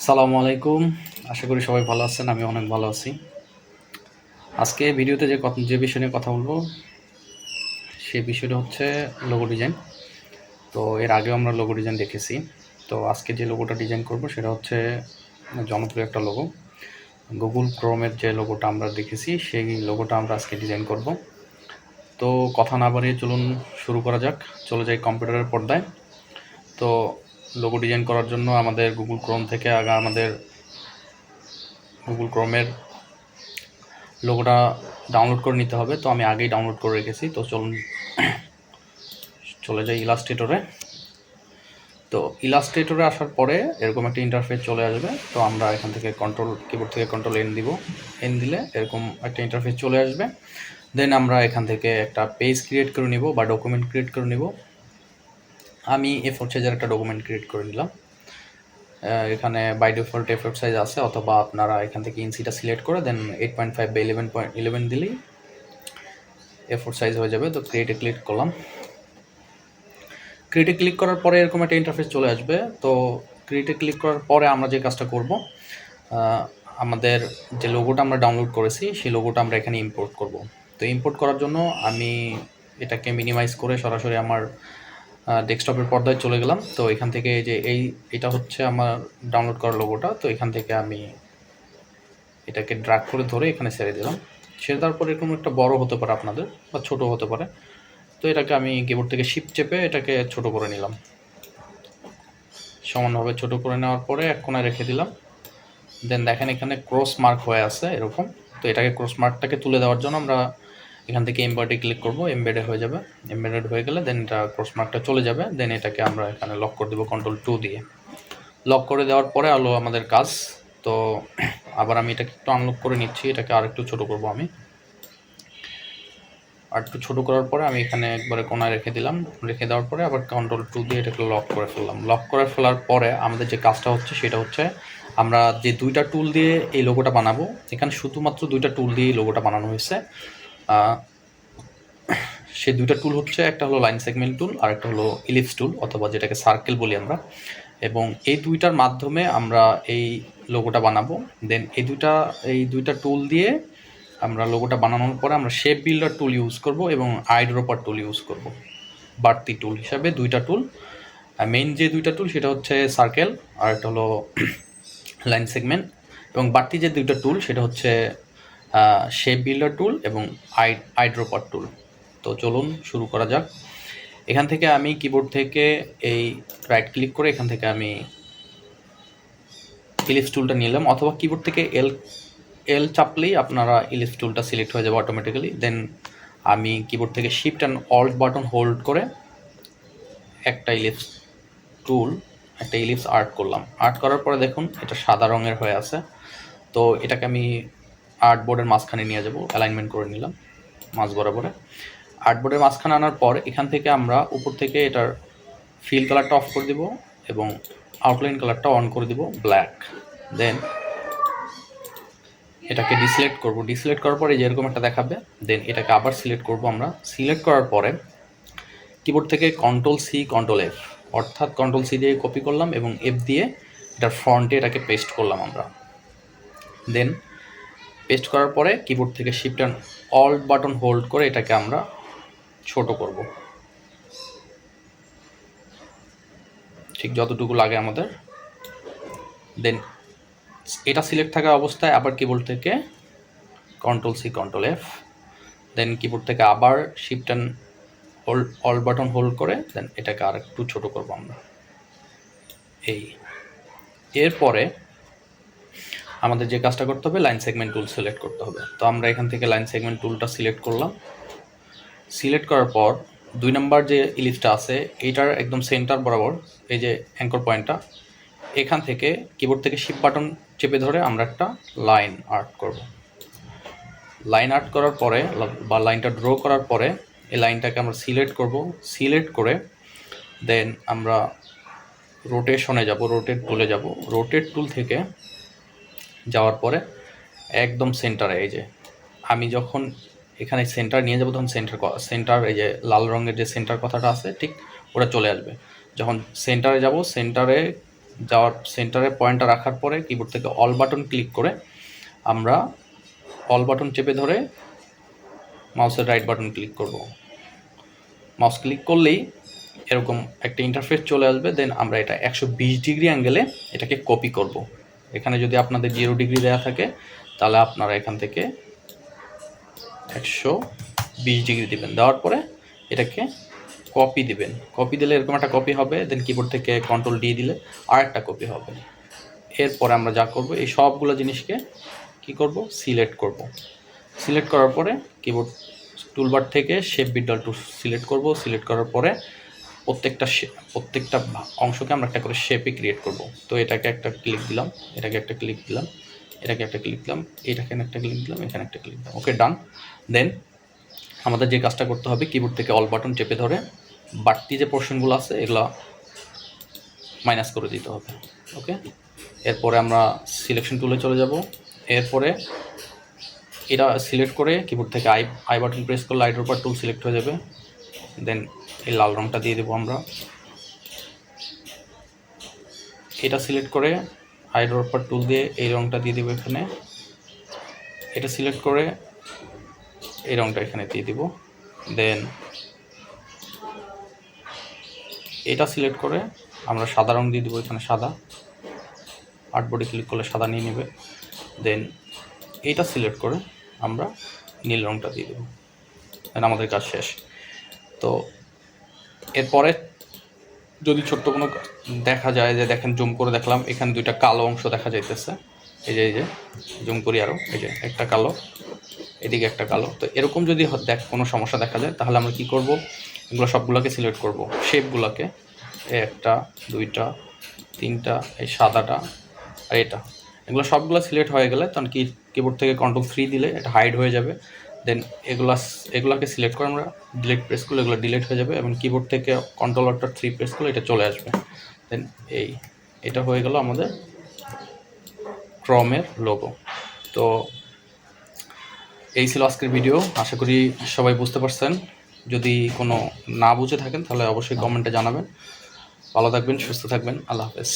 আসসালামু আলাইকুম। আশা করি সবাই ভালো আছেন। আমি অনেক ভালো আছি। আজকে ভিডিওতে যে বিষয় নিয়ে কথা বলবো সেই বিষয়টা হচ্ছে লোগো ডিজাইন। তো এর আগেও আমরা লোগো ডিজাইন দেখেছি। তো আজকে যে লোগোটা ডিজাইন করব সেটা হচ্ছে জনপ্রিয় একটা লোগো। গুগল ক্রোমের যে লোগোটা আমরা দেখেছি সেই লোগোটা আমরা আজকে ডিজাইন করব। তো কথা না বাড়িয়ে চলুন শুরু করা যাক। চলে যাই কম্পিউটারের পর্দায়। তো লোগো ডিজাইন করার জন্য আমাদের গুগল ক্রোম থেকে আগে আমাদের গুগল ক্রোমের লোগোটা ডাউনলোড করে নিতে হবে। তো আমি আগেই ডাউনলোড করে রেখেছি। তো চলুন চলে যাই ইলাস্ট্রেটরে। তো ইলাস্ট্রেটরে আসার পরে এরকম একটা ইন্টারফেস চলে আসবে। তো আমরা এখান থেকে কিবোর্ড থেকে কন্ট্রোল এন দিব। এন দিলে এরকম একটা ইন্টারফেস চলে আসবে। দেন আমরা এখান থেকে একটা পেজ ক্রিয়েট করে নিব বা ডকুমেন্ট ক্রিয়েট করে নিব। আমি A4 সাইজের একটা ডকুমেন্ট ক্রিয়েট করে নিলাম। এখানে বাই ডিফল্ট A4 সাইজ আছে, অথবা আপনারা এখান থেকে ইঞ্চিটা সিলেক্ট করে দেন 8.5 বা 11 দিলেই A4 সাইজ হয়ে যাবে। তো ক্রিয়েটে ক্লিক করলাম। ক্রিয়েটে ক্লিক করার পরে এরকম একটা ইন্টারফেস চলে আসবে। তো ক্রিয়েটে ক্লিক করার পরে আমরা যে কাজটা করব, আমাদের যে লোগোটা আমরা ডাউনলোড করেছি সেই লোগোটা আমরা এখানে ইম্পোর্ট করব। তো ইম্পোর্ট করার জন্য আমি এটাকে মিনিমাইজ করে সরাসরি আমার ডেস্কটপের পর্দায় চলে গেলাম। তো এখান থেকে যে এটা হচ্ছে আমার ডাউনলোড করা লোগোটা। তো এখান থেকে আমি এটাকে ড্র্যাগ করে ধরে এখানে ছেড়ে দিলাম। ছেড়ে দেওয়ার পরে এরকম একটা বড় হতে পারে আপনাদের বা ছোট হতে পারে। তো এটাকে আমি কিবোর্ড থেকে শিফট চেপে এটাকে ছোট করে নিলাম। সমানভাবে ছোট করে নেওয়ার পরে এক কোণায় রেখে দিলাম। দেন দেখেন এখানে ক্রস মার্ক হয়ে আছে এরকম। তো এটাকে ক্রস মার্কটাকে তুলে দেওয়ার জন্য আমরা এখান থেকে এমবেডে ক্লিক করব। এমবেডে হয়ে যাবে। এমবেডেড হয়ে গেলে দেন এটা ক্রস মার্কটা চলে যাবে। দেন এটাকে আমরা এখানে লক করে দেবো Ctrl+2 দিয়ে। লক করে দেওয়ার পরে হলো আমাদের কাজ। তো আবার আমি এটাকে একটু আনলক করে নিচ্ছি। এটাকে আর একটু ছোটো করবো আমি। আর একটু ছোটো করার পরে আমি এখানে একবারে কোণায় রেখে দিলাম। রেখে দেওয়ার পরে আবার Ctrl+2 দিয়ে এটাকে লক করে ফেললাম। লক করে ফেলার পরে আমাদের যে কাজটা হচ্ছে সেটা হচ্ছে আমরা যে দুইটা টুল দিয়ে এই লোগোটা বানাবো, এখানে শুধুমাত্র দুইটা টুল দিয়ে এই লোগোটা বানানো হয়েছে। সেই দুইটা টুল হচ্ছে, একটা হলো লাইন সেগমেন্ট টুল আর একটা হলো ইলিপস টুল, অথবা যেটাকে সার্কেল বলি আমরা। এবং এই দুইটার মাধ্যমে আমরা এই লোগোটা বানাবো। দেন এই দুইটা টুল দিয়ে আমরা লোগোটা বানানোর পরে আমরা শেপ বিল্ডার টুল ইউজ করব এবং আইড্রপার টুল ইউজ করব। বাড়তি টুল হিসাবে দুইটা টুল। মেইন যে দুইটা টুল সেটা হচ্ছে সার্কেল আর একটা হলো লাইন সেগমেন্ট, এবং বাড়তি যে দুইটা টুল সেটা হচ্ছে শেপ বিল্ডার টুল এবং আইড্রপার টুল। তো চলুন শুরু করা যাক। এখান থেকে আমি কিবোর্ড থেকে এই রাইট ক্লিক করে এখান থেকে আমি ইলিপস টুলটা নিলাম, অথবা কিবোর্ড থেকে এল চাপলেই আপনারা ইলিপস টুলটা সিলেক্ট হয়ে যাবে অটোমেটিক্যালি। দেন আমি কিবোর্ড থেকে shift and alt button hold করে একটা ইলিপস আর্ট করলাম। আর্ট করার পরে দেখুন এটা সাদা রঙের হয়ে আছে। তো এটাকে আমি আর্ট বোর্ডের মাঝখানে নিয়ে যাব। অ্যালাইনমেন্ট করে নিলাম মাঝ বরাবরে। আর্ট বোর্ডের মাঝখানে আনার পর এখান থেকে আমরা উপর থেকে এটার ফিল কালারটা অফ করে দিব এবং আউটলাইন কালারটা অন করে দিব ব্ল্যাক। দেন এটাকে ডিসিলেক্ট করব। ডিসিলেক্ট করার পরে যেরকম একটা দেখাবে। দেন এটাকে আবার সিলেক্ট করব আমরা। সিলেক্ট করার পরে কিবোর্ড থেকে Ctrl+C Ctrl+F, অর্থাৎ Ctrl+C দিয়ে কপি করলাম এবং F দিয়ে এটার ফ্রন্টে এটাকে পেস্ট করলাম আমরা। দেন পেস্ট করার পরে কিবোর্ড থেকে shift and alt button hold করে এটাকে আমরা ছোট করব, ঠিক যতটুকু লাগে আমাদের। দেন এটা সিলেক্ট থাকা অবস্থায় আবার কিবোর্ড থেকে Ctrl+C Ctrl+F, দেন কিবোর্ড থেকে আবার shift and alt button hold করে দেন এটাকে আর একটু ছোটো করবো আমরা। এরপরে আমাদের যে কাজটা করতে হবে, লাইন সেগমেন্ট টুল সিলেক্ট করতে হবে। তো আমরা এখান থেকে লাইন সেগমেন্ট টুলটা সিলেক্ট করলাম। সিলেক্ট করার পর 2 নম্বর যে ইলিপসটা আছে এইটার একদম সেন্টার বরাবর এই যে অ্যাঙ্কর পয়েন্টটা, এখান থেকে কিবোর্ড থেকে শিফট বাটন চেপে ধরে আমরা একটা লাইন আর্ট করব। লাইন আর্ট করার পরে বা লাইনটা ড্র করার পরে এই লাইনটাকে আমরা সিলেক্ট করব। সিলেক্ট করে দেন আমরা রোটেশনে যাব, রোটেট টুলে যাব। রোটেট টুল থেকে যাওয়ার পরে একদম সেন্টারে, এই যে আমি যখন এখানে সেন্টার নিয়ে যাব তখন সেন্টার এই যে লাল রঙের যে সেন্টার কথাটা আছে ঠিক ওটা চলে আসবে। যখন সেন্টারে যাব, সেন্টারে যাওয়ার সেন্টারে পয়েন্টটা রাখার পরে কিবোর্ড থেকে অল বাটন ক্লিক করে আমরা অল বাটন চেপে ধরে মাউসের রাইট বাটন ক্লিক করব। মাউস ক্লিক করলেই এরকম একটা ইন্টারফেস চলে আসবে। দেন আমরা এটা 120 ডিগ্রি অ্যাঙ্গেলে এটাকে কপি করব। এখানে যদি আপনাদের 0 ডিগ্রি দেওয়া থাকে তাহলে আপনারা এখান থেকে 120 ডিগ্রি দিবেন, দেওয়ার পরে এটাকে কপি দিবেন। কপি দিলে এরকম একটা কপি হবে। দেন কিবোর্ড থেকে কন্ট্রোল ডি দিলে আর একটা কপি হবে। এরপরে আমরা যা করব, এই সবগুলো জিনিসকে কি করব, সিলেক্ট করব। সিলেক্ট করার পরে কিবোর্ড টুলবার থেকে শেপ বিল্ডার টুল সিলেক্ট করব। সিলেক্ট করার পরে প্রত্যেকটা অংশকে আমরা একটা করে শেপে ক্রিয়েট করব। তো এটাকে একটা ক্লিক দিলাম, এটাকে একটা ক্লিক দিলাম, এটাকে একটা ক্লিক দিলাম, এটাকে একটা ক্লিক দিলাম, এখানে একটা ক্লিক দিলাম। ওকে, ডান। দেন আমাদের যে কাজটা করতে হবে, কিবোর্ড থেকে অল বাটন চেপে ধরে বাড়তি যে পোর্শনগুলো আছে এগুলো মাইনাস করে দিতে হবে। ওকে, এরপরে আমরা সিলেকশন টুলে চলে যাব। এরপরে এটা সিলেক্ট করে কিবোর্ড থেকে আই বাটন প্রেস করলে আই ড্রপার টুল সিলেক্ট হয়ে যাবে। দেন এই লাল রঙটা দিয়ে দেবো আমরা। এটা সিলেক্ট করে আই ড্রপার টুল দিয়ে এই রঙটা দিয়ে দেবো এখানে। এটা সিলেক্ট করে এই রঙটা এখানে দিয়ে দিব। দেন এটা সিলেক্ট করে আমরা সাদা রঙ দিয়ে দেবো এখানে, সাদা। আর্টবোর্ডে ক্লিক করলে সাদা নিয়ে নেবে। দেন এইটা সিলেক্ট করে আমরা নীল রঙটা দিয়ে দেবো। দেন আমাদের কাজ শেষ। তো এরপরে যদি ছোট্ট কোনো দেখা যায়, যে দেখেন জুম করে দেখলাম এখানে দুইটা কালো অংশ দেখা যাইতেছে, এই যে জুম করি আরও, এই যে একটা কালো, এদিকে একটা কালো। তো এরকম যদি কোনো সমস্যা দেখা যায় তাহলে আমরা কি করব, এগুলো সবগুলোকে সিলেক্ট করব, শেপগুলোকে, একটা, দুইটা, তিনটা, এই সাদাটা আর এটা, এগুলো সবগুলো সিলেক্ট হয়ে গেলে তখন কিবোর্ড থেকে Ctrl+3 দিলে এটা হাইড হয়ে যাবে। দেন এগুলাকে সিলেক্ট করে আমরা ডিলিট প্রেস করলে এগুলো ডিলিট হয়ে যাবে, এবং কিবোর্ড থেকে Ctrl+3 প্রেস করলে এটা চলে আসবে। দেন এটা হয়ে গেল আমাদের ক্রমের লোগো। তো এই ছিল আজকের ভিডিও। আশা করি সবাই বুঝতে পারছেন। যদি কোনো না বুঝে থাকেন তাহলে অবশ্যই কমেন্টে জানাবেন। ভালো থাকবেন, সুস্থ থাকবেন। আল্লাহ হাফেজ।